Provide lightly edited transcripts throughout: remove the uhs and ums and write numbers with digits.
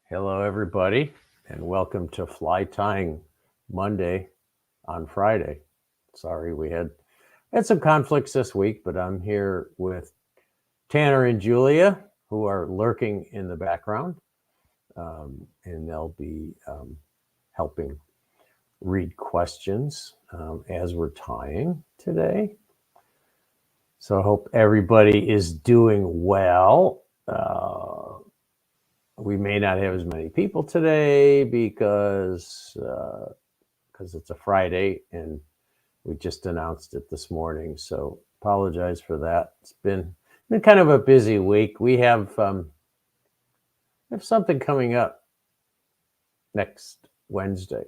Hello, everybody, and welcome to Fly Tying Monday on Friday. Sorry, we had some conflicts this week, but I'm here with Tanner and Julia, who are lurking in the background, and they'll be helping read questions as we're tying today. So I hope everybody is doing well. We may not have as many people today because it's a Friday and we just announced it this morning. So apologize for that. It's been kind of a busy week. We have something coming up next Wednesday.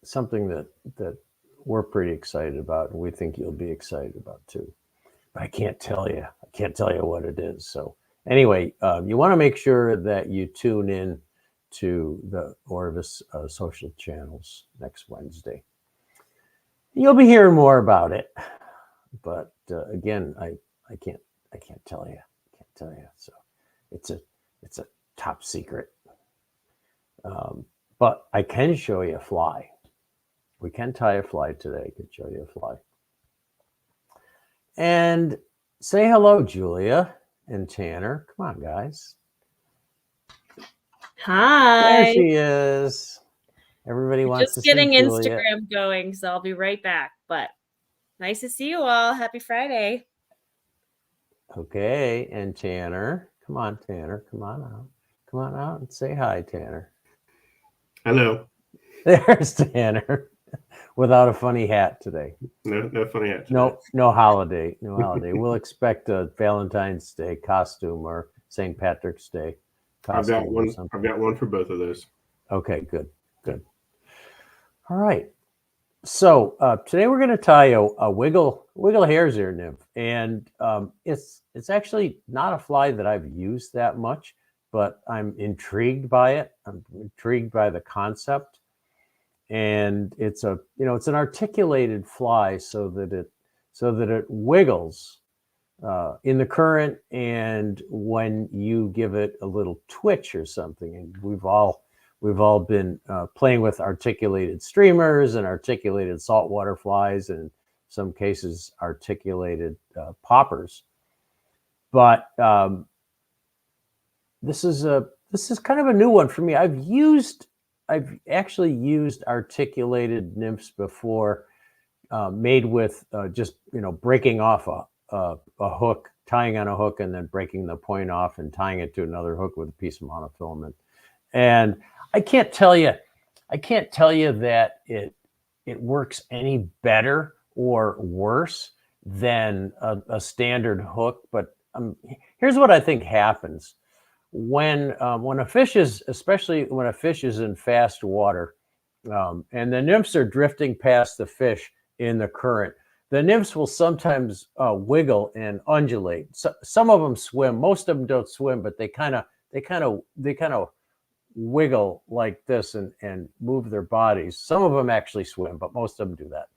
Something that we're pretty excited about, and we think you'll be excited about too. But I can't tell you. I can't tell you what it is. So anyway, you want to make sure that you tune in to the Orvis social channels next Wednesday. You'll be hearing more about it, but again, I can't tell you. I can't tell you. So it's a top secret. But I can show you a fly. We can tie a fly today. I can show you a fly. And say hello, Julia and Tanner. Come on, guys. Hi. There she is. Everybody wants to see Julia. Just getting Instagram going, so I'll be right back. But nice to see you all. Happy Friday. Okay, and Tanner. Come on, Tanner. Come on out. Come on out and say hi, Tanner. Hello. There's Tanner. Without a funny hat today. No funny hat today. No holiday. No holiday. We'll expect a Valentine's Day costume or St. Patrick's Day costume. I've got one for both of those. Okay, good. All right. So today we're going to tie a wiggle hare's ear nymph, and it's actually not a fly that I've used that much, but I'm intrigued by it. I'm intrigued by the concept. And it's an articulated fly so that it wiggles in the current, and when you give it a little twitch or something. And we've all been playing with articulated streamers and articulated saltwater flies, and in some cases articulated poppers. But this is kind of a new one for me. I've actually used articulated nymphs before, made with just breaking off a hook, tying on a hook, and then breaking the point off and tying it to another hook with a piece of monofilament. And I can't tell you that it works any better or worse than a standard hook. But here's what I think happens. When a fish is, especially when a fish is in fast water, and the nymphs are drifting past the fish in the current, the nymphs will sometimes wiggle and undulate. So, some of them swim. Most of them don't swim, but they kind of wiggle like this and move their bodies. Some of them actually swim, but most of them do that.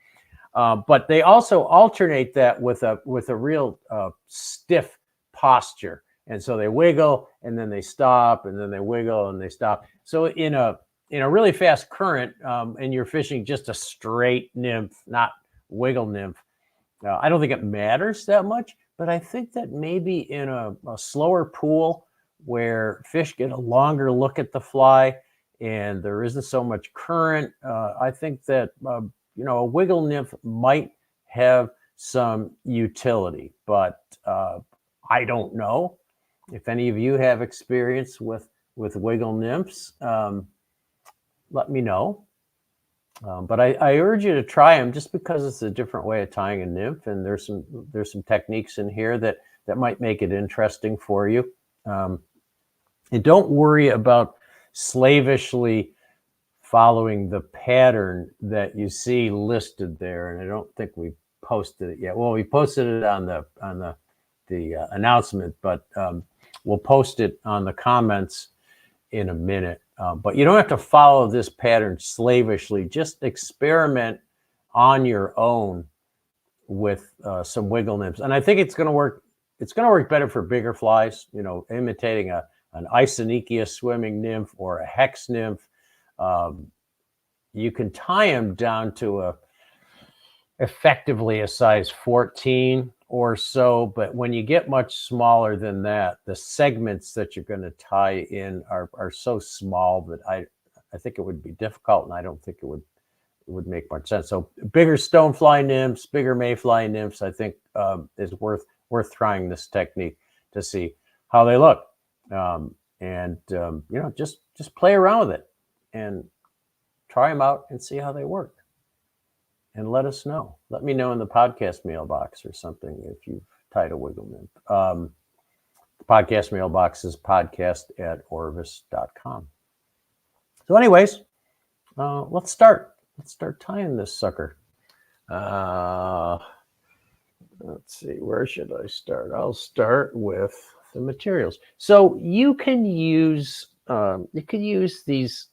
But they also alternate that with a real stiff posture. And so they wiggle and then they stop, and then they wiggle and they stop. So in a really fast current, and you're fishing just a straight nymph, not wiggle nymph, I don't think it matters that much. But I think that maybe in a slower pool where fish get a longer look at the fly and there isn't so much current, I think that a wiggle nymph might have some utility. But I don't know. If any of you have experience with wiggle nymphs, let me know. But I urge you to try them, just because it's a different way of tying a nymph, and there's some techniques in here that might make it interesting for you. And don't worry about slavishly following the pattern that you see listed there. And I don't think we posted it yet. Well, we posted it on the announcement, but we'll post it on the comments in a minute. But you don't have to follow this pattern slavishly. Just experiment on your own with some wiggle nymphs. And I think it's going to work. It's going to work better for bigger flies, imitating a an Isonychia swimming nymph or a hex nymph. You can tie them down to effectively a size 14 or so, but when you get much smaller than that, the segments that you're going to tie in are so small that I think it would be difficult, and I don't think it would make much sense. So bigger stonefly nymphs, bigger mayfly nymphs, I think is worth trying this technique to see how they look. Just play around with it and try them out and see how they work. And let us know. Let me know in the podcast mailbox or something if you've tied a wiggle nymph. The podcast mailbox is podcast@orvis.com. So anyways, let's start. Let's start tying this sucker. Let's see, where should I start? I'll start with the materials. So you can use these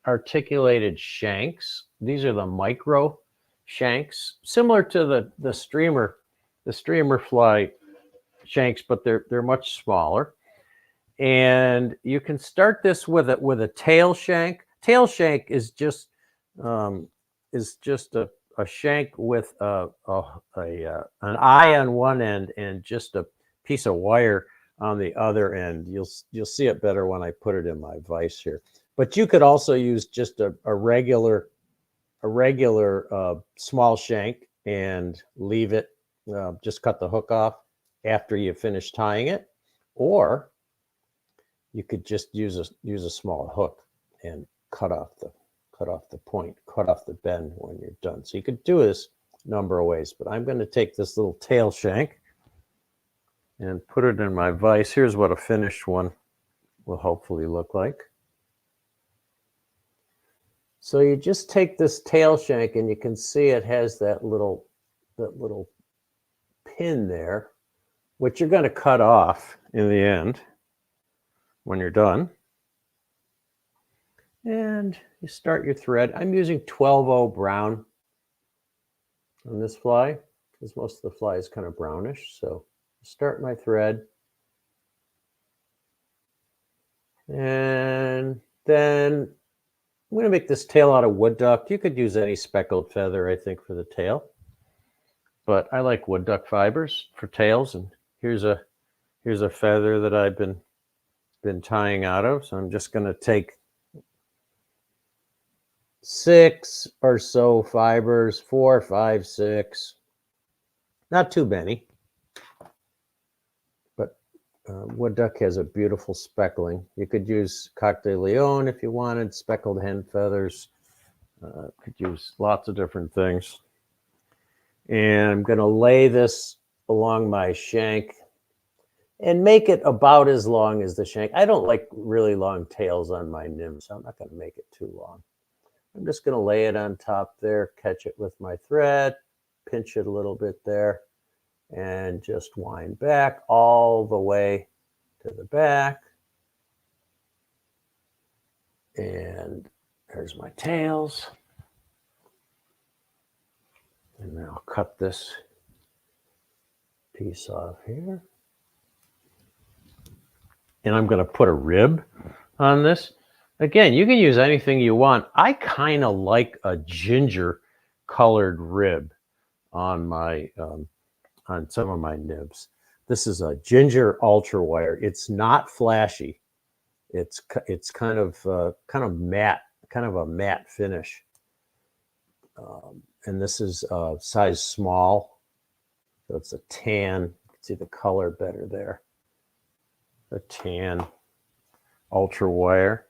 articulated shanks. These are the micro shanks, similar to the streamer fly shanks, but they're much smaller. And you can start this with a tail shank. Tail shank is just a shank with an eye on one end and just a piece of wire on the other end. You'll see it better when I put it in my vise here. But you could also use just a regular small shank and leave it. Just cut the hook off after you finish tying it, or you could just use a small hook and cut off the point, cut off the bend when you're done. So you could do this a number of ways, but I'm going to take this little tail shank and put it in my vise. Here's what a finished one will hopefully look like. So you just take this tail shank, and you can see it has that little pin there, which you're going to cut off in the end when you're done. And you start your thread. I'm using 12-0 brown on this fly because most of the fly is kind of brownish. So start my thread. And then I'm going to make this tail out of wood duck. You could use any speckled feather, I think, for the tail. But I like wood duck fibers for tails. And here's a feather that I've been tying out of. So I'm just going to take 6 or so fibers, 4, 5, 6. Not too many. But wood duck has a beautiful speckling. You could use coq de leon if you wanted, speckled hen feathers. Could use lots of different things. And I'm going to lay this along my shank and make it about as long as the shank. I don't like really long tails on my nymphs, so I'm not going to make it too long. I'm just going to lay it on top there, catch it with my thread, pinch it a little bit there, and just wind back all the way to the back. And there's my tails. And then I'll cut this piece off here. And I'm going to put a rib on this. Again, you can use anything you want. I kind of like a ginger colored rib on my on some of my nymphs. This is a ginger ultra wire. It's not flashy. It's kind of matte, kind of a matte finish. And this is size small, so it's a tan. You can see the color better there. A tan ultra wire.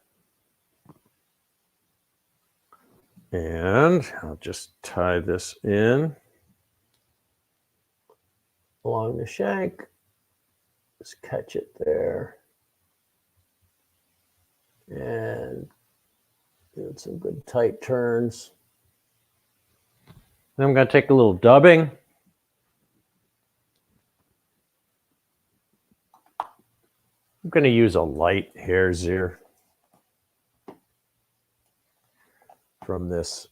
And I'll just tie this in along the shank. Just catch it there. And do some good tight turns. Then I'm going to take a little dubbing. I'm going to use a light hare's ear from this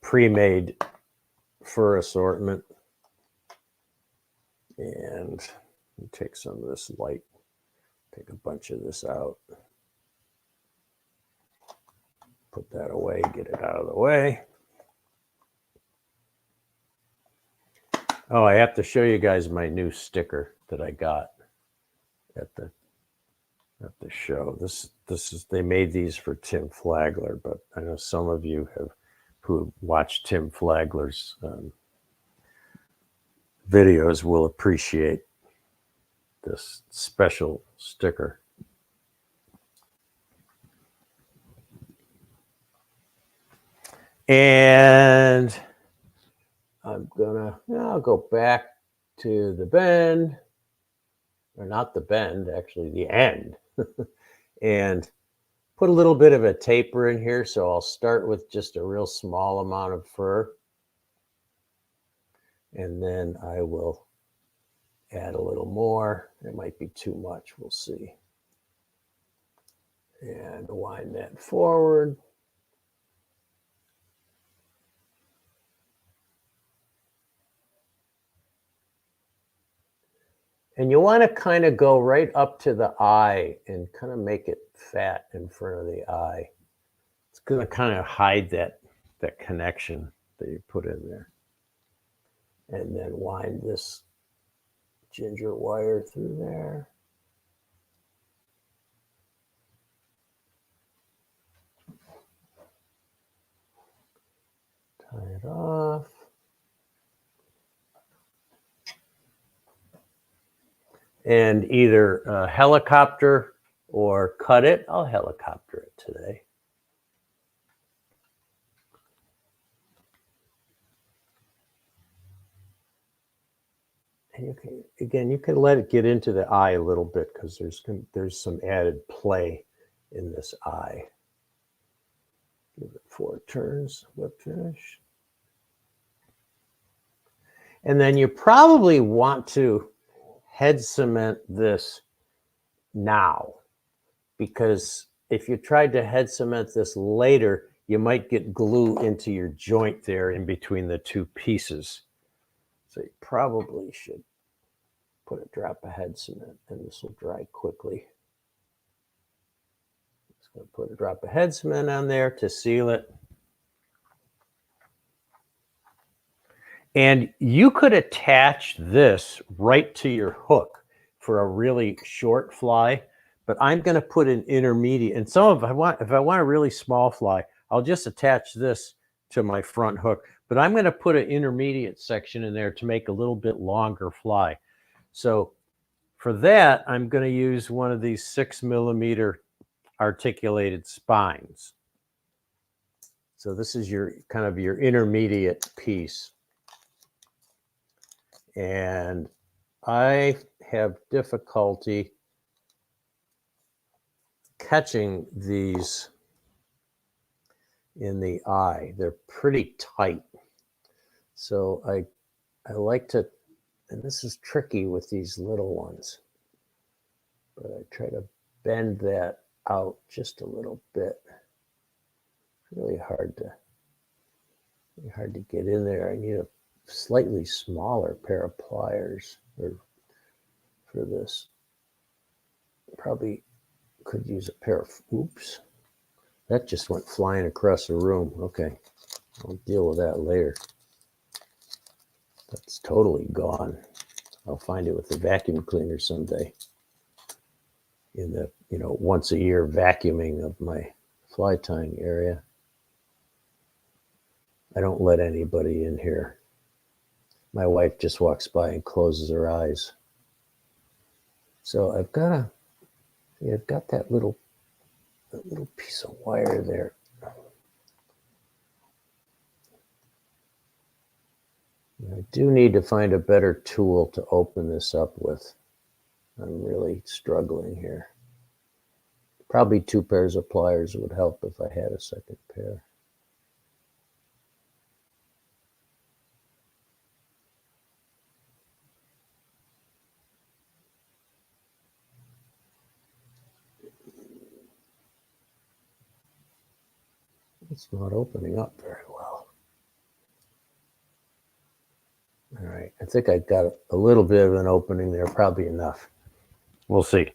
pre-made fur assortment. And take some of this light Take a bunch of this out. Put that away, get it out of the way. Oh, I have to show you guys my new sticker that I got at the show. This is, they made these for Tim Flagler, but I know some of you who watched Tim Flagler's videos will appreciate this special sticker. And I'll go back to the bend, or not the bend, actually the end, and put a little bit of a taper in here. So I'll start with just a real small amount of fur, and then I will add a little more. It might be too much, we'll see. And wind that forward. And you want to kind of go right up to the eye and kind of make it fat in front of the eye. It's going to kind of hide that connection that you put in there. And then wind this ginger wire through there. Tie it off. And either helicopter or cut it. I'll helicopter it today. And you can let it get into the eye a little bit because there's some added play in this eye. Give it 4 turns, whip finish. And then you probably want to head cement this now, because if you tried to head cement this later, you might get glue into your joint there in between the two pieces. So you probably should put a drop of head cement, and this will dry quickly. Just going to put a drop of head cement on there to seal it. And you could attach this right to your hook for a really short fly, but I'm going to put an intermediate. And if I want a really small fly, I'll just attach this to my front hook. But I'm going to put an intermediate section in there to make a little bit longer fly. So for that, I'm going to use one of these 6mm articulated spines. So this is your kind of your intermediate piece. And I have difficulty catching these in the eye. They're pretty tight. So I like to, and this is tricky with these little ones, but I try to bend that out just a little bit. Really hard to get in there. I need a slightly smaller pair of pliers for this. Probably could use a pair of, oops, that just went flying across the room. Okay, I'll deal with that later. That's totally gone. I'll find it with the vacuum cleaner someday. In the, once a year vacuuming of my fly tying area. I don't let anybody in here. My wife just walks by and closes her eyes. So I've got that little piece of wire there. I do need to find a better tool to open this up with. I'm really struggling here. Probably 2 pairs of pliers would help if I had a second pair. It's not opening up very well. All right, I think I got a little bit of an opening there, probably enough. We'll see.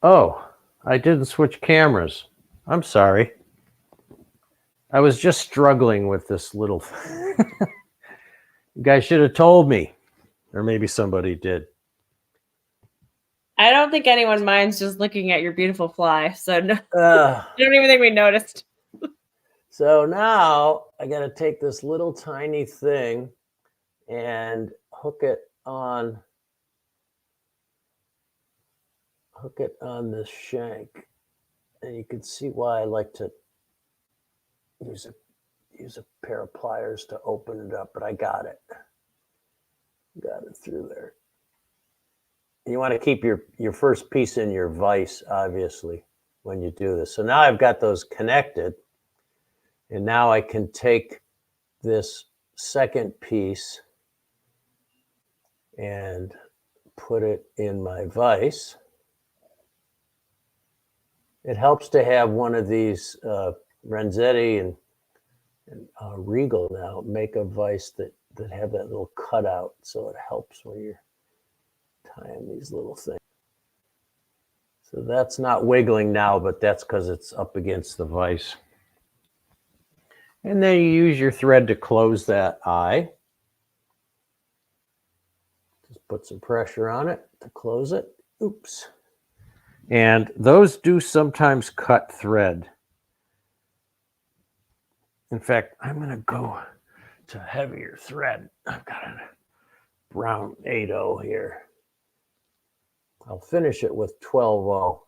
Oh, I didn't switch cameras. I'm sorry. I was just struggling with this little You guys should have told me. Or maybe somebody did. I don't think anyone minds just looking at your beautiful fly. So no, Uh, I don't even think we noticed. so now I got to take this little tiny thing and hook it on this shank. And you can see why I like to use a pair of pliers to open it up, but I got it. Got it through there. You want to keep your first piece in your vise, obviously, when you do this. So now I've got those connected, and now I can take this second piece and put it in my vise. It helps to have one of these Renzetti and Regal now make a vise that have that little cutout, so it helps when you're tying these little things. So that's not wiggling now, but that's because it's up against the vise. And then you use your thread to close that eye. Just put some pressure on it to close it. Oops. And those do sometimes cut thread. In fact, I'm going to go to heavier thread. I've got a brown 8/0 here. I'll finish it with 12/0.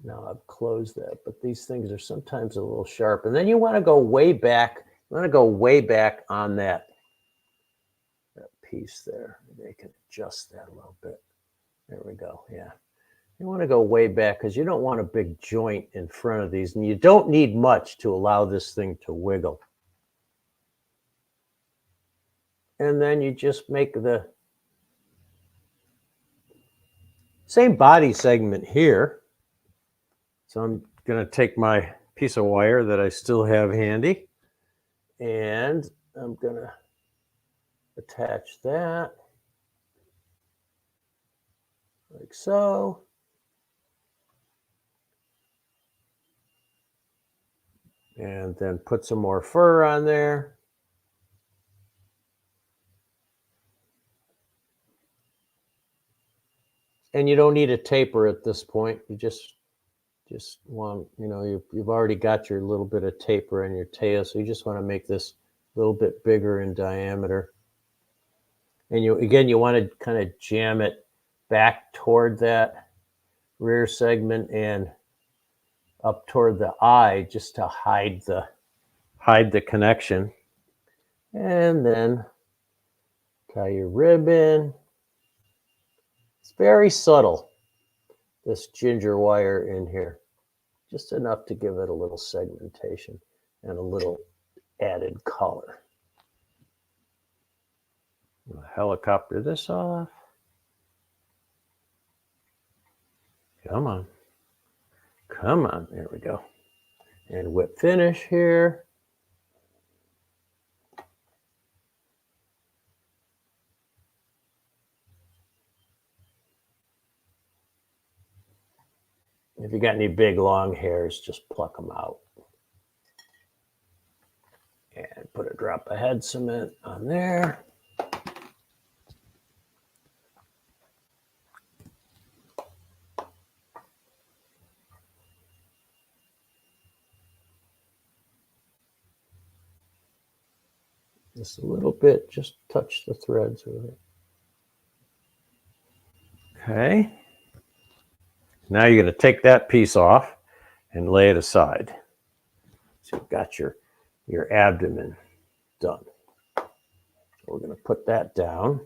Now I've closed that, but these things are sometimes a little sharp. And then you want to go way back. You want to go way back on that piece there. Maybe I can adjust that a little bit. There we go. Yeah. You want to go way back because you don't want a big joint in front of these. And you don't need much to allow this thing to wiggle. And then you just make the same body segment here. So I'm going to take my piece of wire that I still have handy, and I'm going to attach that like so. And then put some more fur on there. And you don't need a taper at this point. You just want, you've already got your little bit of taper in your tail, so you just want to make this a little bit bigger in diameter. And you want to kind of jam it back toward that rear segment and up toward the eye just to hide the connection. And then tie your ribbon. It's very subtle, this ginger wire in here. Just enough to give it a little segmentation and a little added color. I'll helicopter this off. Come on. Come on. There we go. And whip finish here. If you got any big long hairs, just pluck them out. And put a drop of head cement on there. Just a little bit, just touch the threads with it. Okay. Now you're going to take that piece off and lay it aside. So you've got your abdomen done. So we're going to put that down.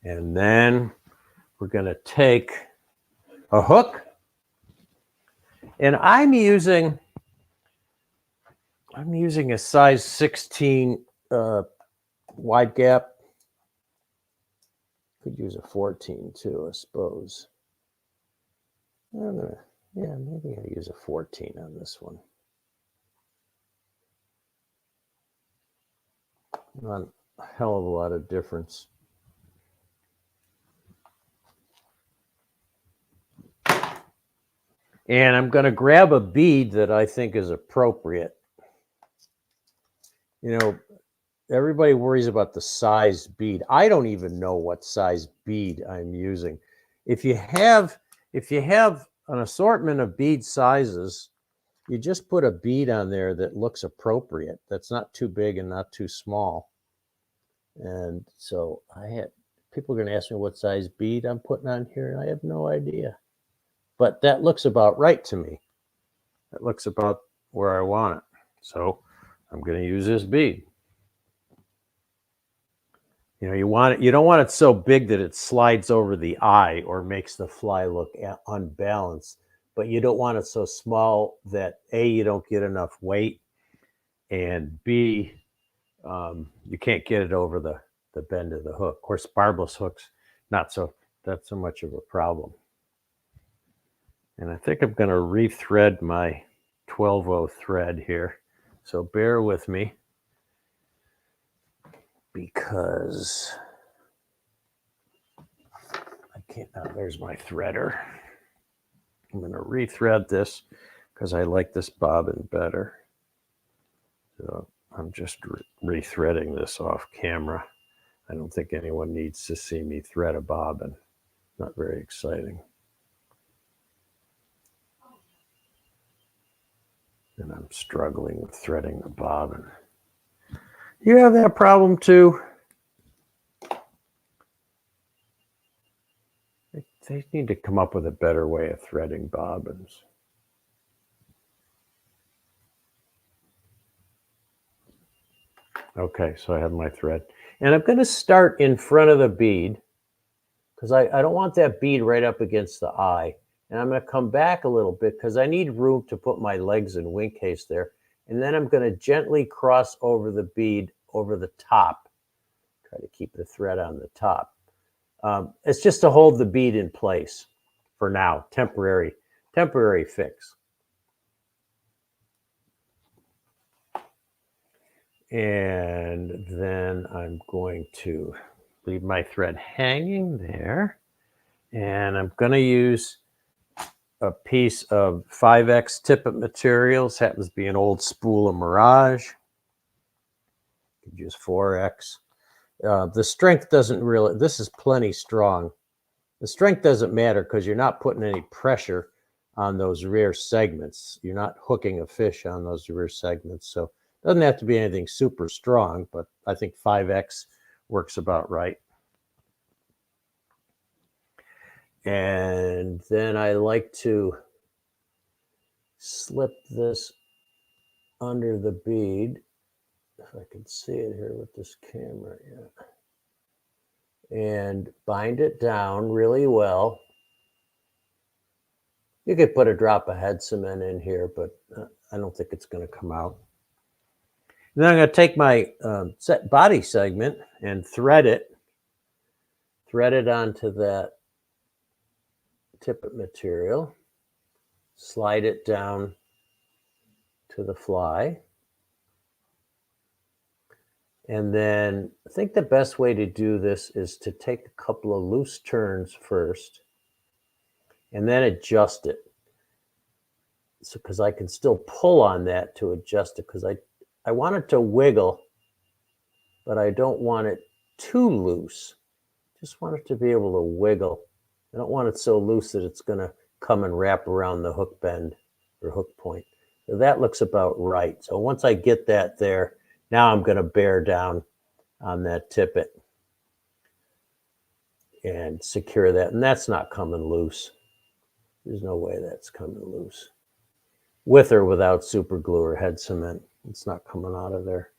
And then we're going to take a hook. And I'm using a size 16 wide gap. Could use a 14 too, I suppose. Maybe I'll use a 14 on this one. Not a hell of a lot of difference. And I'm going to grab a bead that I think is appropriate. You know, everybody worries about the size bead. I don't even know what size bead I'm using. If you have an assortment of bead sizes, you just put a bead on there that looks appropriate. That's not too big and not too small. And so people are going to ask me what size bead I'm putting on here, and I have no idea. But that looks about right to me. That looks about where I want it. So I'm going to use this bead. You know, you don't want it so big that it slides over the eye or makes the fly look unbalanced, but you don't want it so small that A, you don't get enough weight, and B, you can't get it over the bend of the hook. Of course, barbless hooks, not so much of a problem. And I think I'm going to rethread my 12-0 thread here. So bear with me, because I can't. Oh, there's my threader. I'm going to rethread this because I like this bobbin better. So I'm just rethreading this off camera. I don't think anyone needs to see me thread a bobbin. Not very exciting. And I'm struggling with threading the bobbin. You have that problem too? They need to come up with a better way of threading bobbins. Okay, so I have my thread. And I'm going to start in front of the bead because I don't want that bead right up against the eye. And I'm going to come back a little bit because I need room to put my legs and wing case there. And then I'm going to gently cross over the bead over the top. Try to keep the thread on the top. It's just to hold the bead in place for now, temporary fix. And then I'm going to leave my thread hanging there. And I'm going to use a piece of 5X tippet materials. Happens to be an old spool of Mirage. You could use 4X. The strength doesn't really, this is plenty strong. The strength doesn't matter because you're not putting any pressure on those rear segments. You're not hooking a fish on those rear segments. So it doesn't have to be anything super strong, but I think 5X works about right. And then I like to slip this under the bead. If I can see it here with this camera, yeah. And bind it down really well. You could put a drop of head cement in here, but I don't think it's going to come out. And then I'm going to take my body segment and thread it onto that tippet material, slide it down to the fly. And then I think the best way to do this is to take a couple of loose turns first and then adjust it. So, because I can still pull on that to adjust it, because I want it to wiggle, but I don't want it too loose. Just want it to be able to wiggle. I don't want it so loose that it's going to come and wrap around the hook bend or hook point. So that looks about right. So once I get that there, now I'm going to bear down on that tippet and secure that. And that's not coming loose. There's no way that's coming loose. With or without super glue or head cement, it's not coming out of there.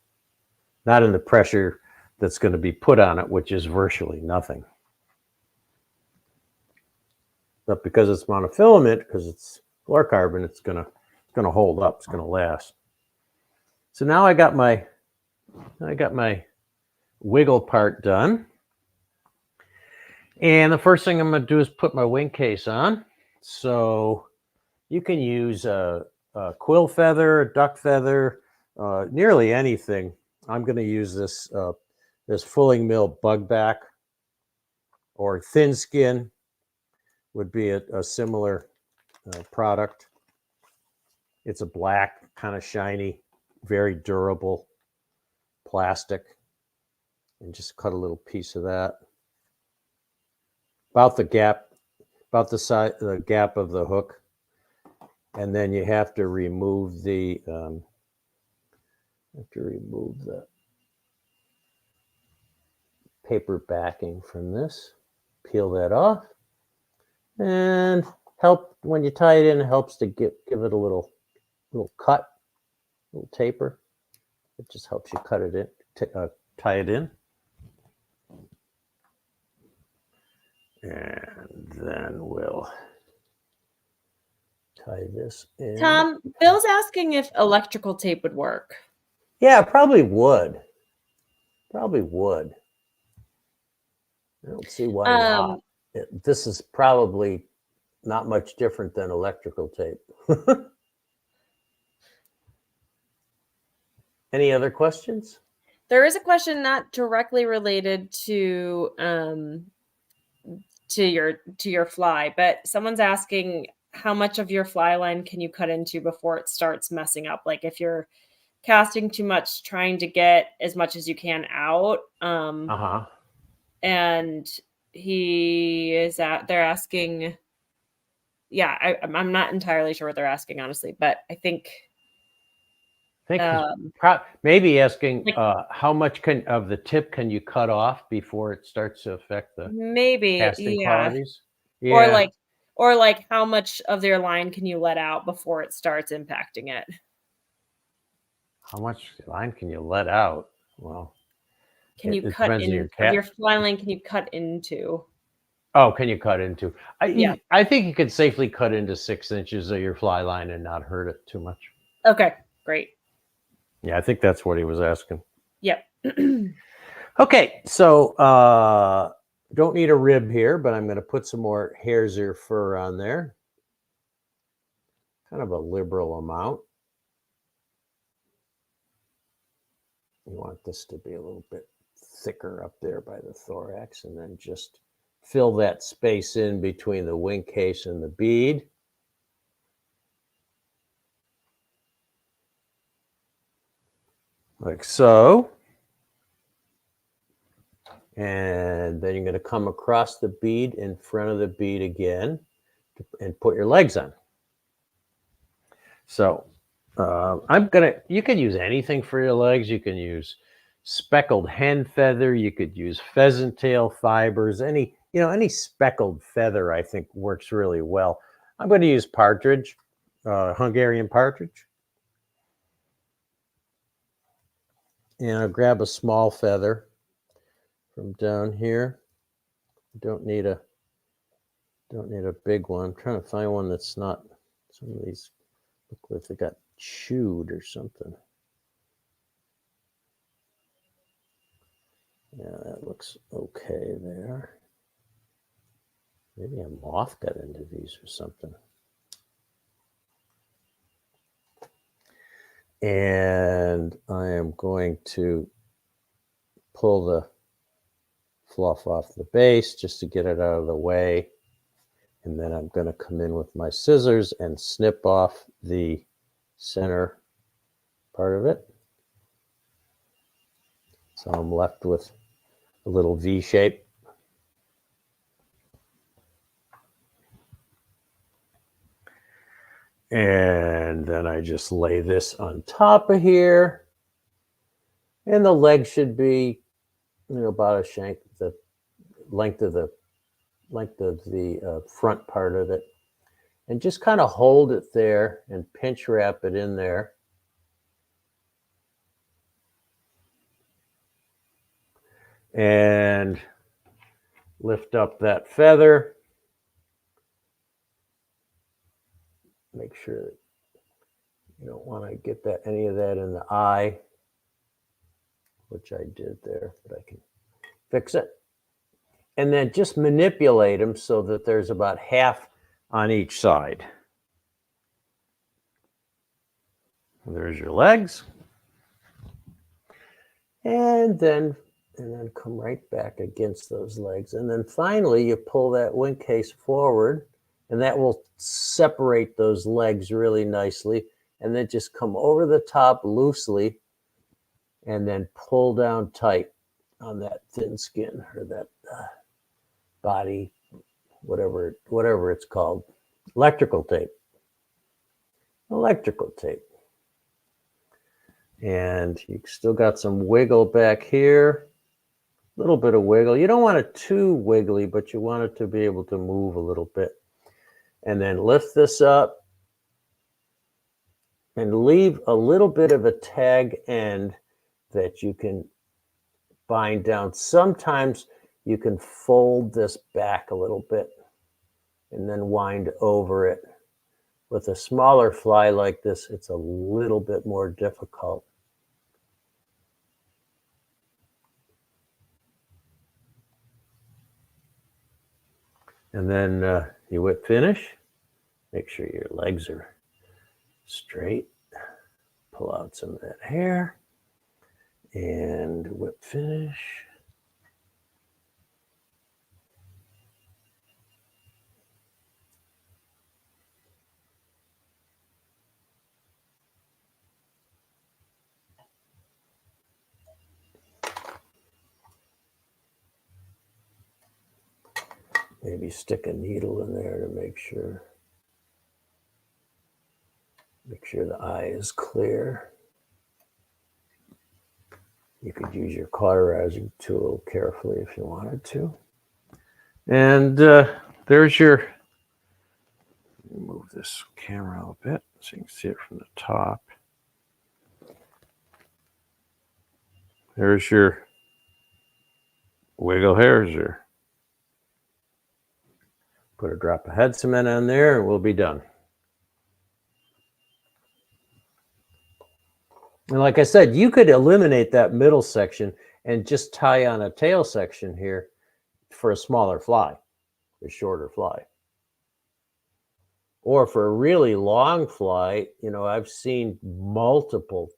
Not in the pressure that's going to be put on it, which is virtually nothing. But because it's monofilament, because it's fluorocarbon, it's going to hold up. It's going to last. So now I got my wiggle part done. And the first thing I'm going to do is put my wing case on. So you can use a quill feather, a duck feather, nearly anything. I'm going to use this fulling mill bug back, or thin skin would be a similar product. It's a black, kind of shiny, very durable plastic. And just cut a little piece of that. About the gap, about the side, the gap of the hook. And then you have to remove the paper backing from this. Peel that off, and when you tie it in, it helps to give it a little cut, little taper. It just helps you cut it in, tie it in, and then we'll tie this in. Tom, Bill's asking if electrical tape would work. Yeah, probably would. Probably would. I don't see why not. This is probably not much different than electrical tape. Any other questions? There is a question not directly related to your fly, but someone's asking how much of your fly line can you cut into before it starts messing up? Like if you're casting too much, trying to get as much as you can out. And they're asking, yeah, I'm not entirely sure what they're asking, honestly, but I think maybe asking how much of the tip can you cut off before it starts to affect the casting qualities? Yeah. Or like how much of their line can you let out before it starts impacting it? How much line can you let out? Well, can you cut in your fly line? Can you cut into? Oh, can you cut into? I think you could safely cut into 6 inches of your fly line and not hurt it too much. Okay, great. Yeah, I think that's what he was asking. Yep. Okay, so don't need a rib here, but I'm going to put some more hare's ear fur on there. Kind of a liberal amount. You want this to be a little bit thicker up there by the thorax, and then just fill that space in between the wing case and the bead. Like so. And then you're going to come across the bead in front of the bead again and put your legs on. So you can use anything for your legs. You can use speckled hen feather. You could use pheasant tail fibers. Any speckled feather, I think, works really well. I'm going to use partridge, Hungarian partridge. And I'll grab a small feather from down here. Don't need a big one. I'm trying to find one that's not. Some of these look like they got chewed or something. Yeah, that looks okay there. Maybe a moth got into these or something. And I am going to pull the fluff off the base just to get it out of the way. And then I'm going to come in with my scissors and snip off the center part of it. So I'm left with a little V shape. And then I just lay this on top of here. And the leg should be, about a shank, the length of the front part of it. And just kind of hold it there and pinch wrap it in there. And lift up that feather. Make sure that you don't want to get any of that in the eye, which I did there, but I can fix it. And then just manipulate them so that there's about half on each side. There's your legs. And then come right back against those legs. And then finally, you pull that wing case forward and that will separate those legs really nicely. And then just come over the top loosely and then pull down tight on that thin skin or that body, whatever it's called. Electrical tape. And you still got some wiggle back here. A little bit of wiggle. You don't want it too wiggly, but you want it to be able to move a little bit. And then lift this up and leave a little bit of a tag end that you can bind down. Sometimes you can fold this back a little bit and then wind over it. With a smaller fly like this, it's a little bit more difficult. And then you whip finish. Make sure your legs are straight. Pull out some of that hair and whip finish. Maybe stick a needle in there to make sure the eye is clear. You could use your cauterizing tool carefully if you wanted to. And there's your, move this camera a bit so you can see it from the top. There's your wiggle hares. Put a drop of head cement on there and we'll be done. And like I said, you could eliminate that middle section and just tie on a tail section here for a smaller fly, a shorter fly. Or for a really long fly, you know, I've seen multiple,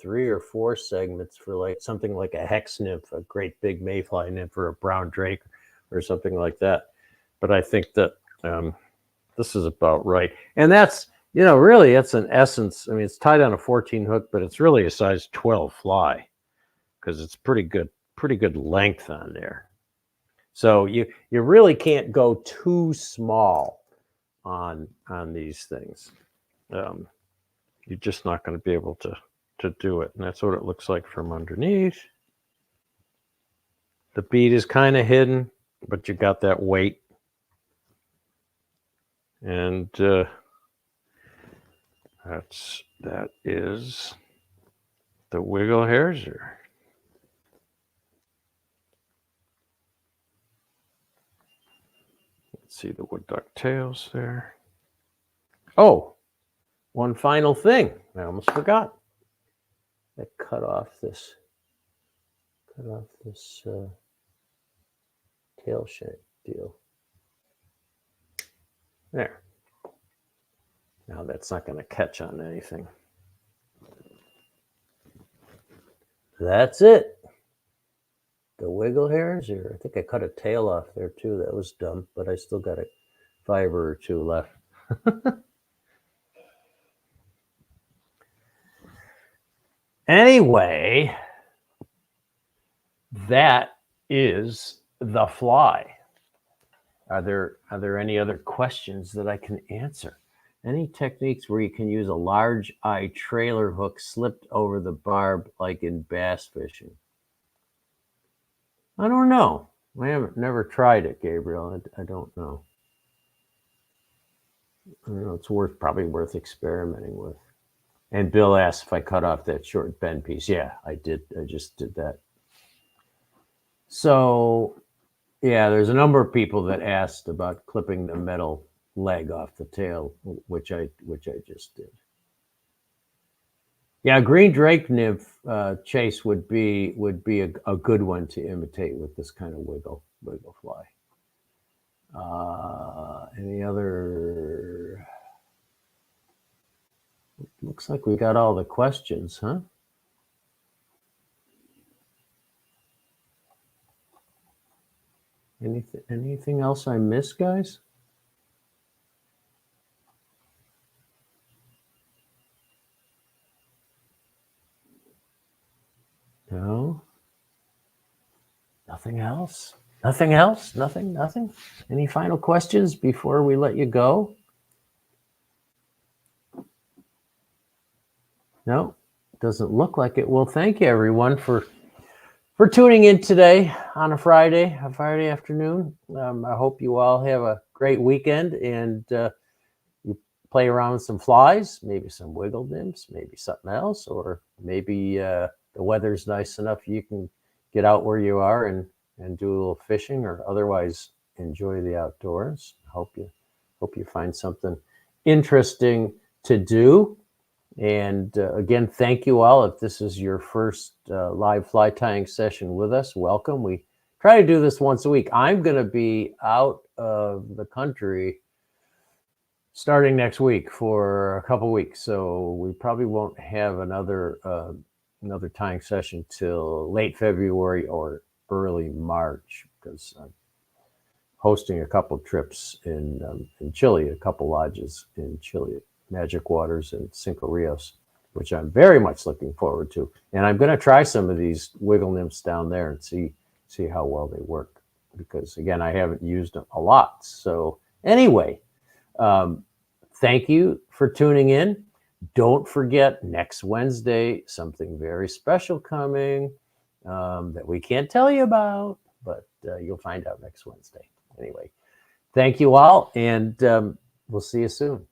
3 or 4 segments for like something like a hex nymph, a great big mayfly nymph, or a brown drake or something like that. But I think that this is about right. And that's, really it's an essence. I mean, it's tied on a 14 hook, but it's really a size 12 fly because it's pretty good length on there. So you really can't go too small on these things. You're just not going to be able to do it. And that's what it looks like from underneath. The bead is kind of hidden, but you got that weight. And that is the wiggle hares. Let's see the wood duck tails there. Oh, one final thing. I almost forgot. I cut off this tail shank deal. There. Now that's not going to catch on anything. That's it. The wiggle hares here. I think I cut a tail off there too. That was dumb, but I still got a fiber or 2 left. Anyway, that is the fly. Are there any other questions that I can answer? Any techniques where you can use a large eye trailer hook slipped over the barb like in bass fishing? I don't know. I haven't never tried it, Gabriel. I don't know. I don't know. It's probably worth experimenting with. And Bill asked if I cut off that short bend piece. Yeah, I did. I just did that. So, yeah, there's a number of people that asked about clipping the metal leg off the tail, which I just did. Yeah, green drake nymph chase would be a good one to imitate with this kind of wiggle fly. Any other? Looks like we got all the questions, huh? Anything else I missed, guys? Nothing else? Nothing else? Nothing? Any final questions before we let you go? No, doesn't look like it. Well, thank you everyone for tuning in today on a Friday afternoon. I hope you all have a great weekend and you play around with some flies, maybe some wiggle nymphs, maybe something else, or maybe the weather's nice enough you can get out where you are and do a little fishing, or otherwise enjoy the outdoors. Hope you find something interesting to do. And again, thank you all. If this is your first live fly tying session with us, welcome. We try to do this once a week. I'm going to be out of the country starting next week for a couple weeks, so we probably won't have another tying session till late February or early March, because I'm hosting a couple trips in Chile, a couple lodges in Chile, Magic Waters and Cinco Rios, which I'm very much looking forward to. And I'm going to try some of these wiggle nymphs down there and see how well they work, because again, I haven't used them a lot. So anyway, thank you for tuning in. Don't forget, next Wednesday, something very special coming that we can't tell you about, but you'll find out next Wednesday. Anyway, thank you all, and we'll see you soon.